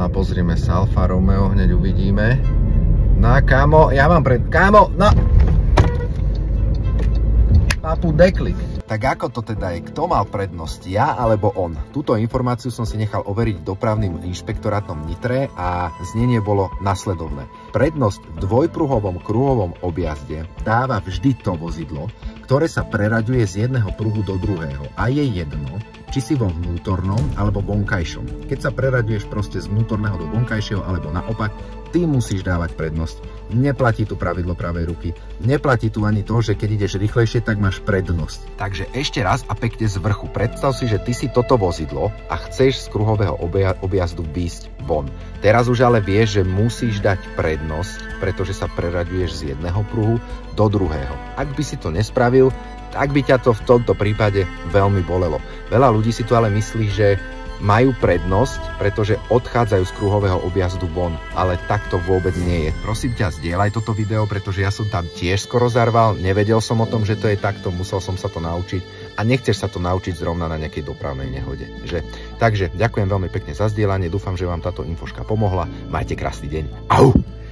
a pozrime sa, Alfa Romeo, hneď uvidíme. No kámo, ja mám kámo, no! Papu deklik. Tak ako to teda je? Kto mal prednosť? Ja alebo on? Túto informáciu som si nechal overiť dopravným inšpektorátom Nitre a znenie bolo nasledovné. Prednosť v dvojpruhovom kruhovom objazde dáva vždy to vozidlo, ktoré sa preraďuje z jedného pruhu do druhého. A je jedno, či si vo vnútornom alebo vonkajšom. Keď sa preraďuješ proste z vnútorného do vonkajšieho alebo naopak, ty musíš dávať prednosť. Neplatí tu pravidlo pravej ruky. Neplatí tu ani to, že keď ideš rýchlejšie, tak máš prednosť. Takže ešte raz a pekne z vrchu. Predstav si, že ty si toto vozidlo a chceš z kruhového objazdu výjsť von. Teraz už ale vieš, že musíš dať prednosť, pretože sa preraďuješ z jedného pruhu do druhého. Ak by si to nespravil, tak by ťa to v tomto prípade veľmi bolelo. Veľa ľudí si tu ale myslí, že majú prednosť, pretože odchádzajú z kruhového objazdu von, ale tak to vôbec nie je. Prosím ťa, zdieľaj toto video, pretože ja som tam tiež skoro zarval, nevedel som o tom, že to je takto, musel som sa to naučiť a nechceš sa to naučiť zrovna na nejakej dopravnej nehode, že? Takže ďakujem veľmi pekne za zdieľanie, dúfam, že vám táto infoška pomohla, majte krásny deň. Au!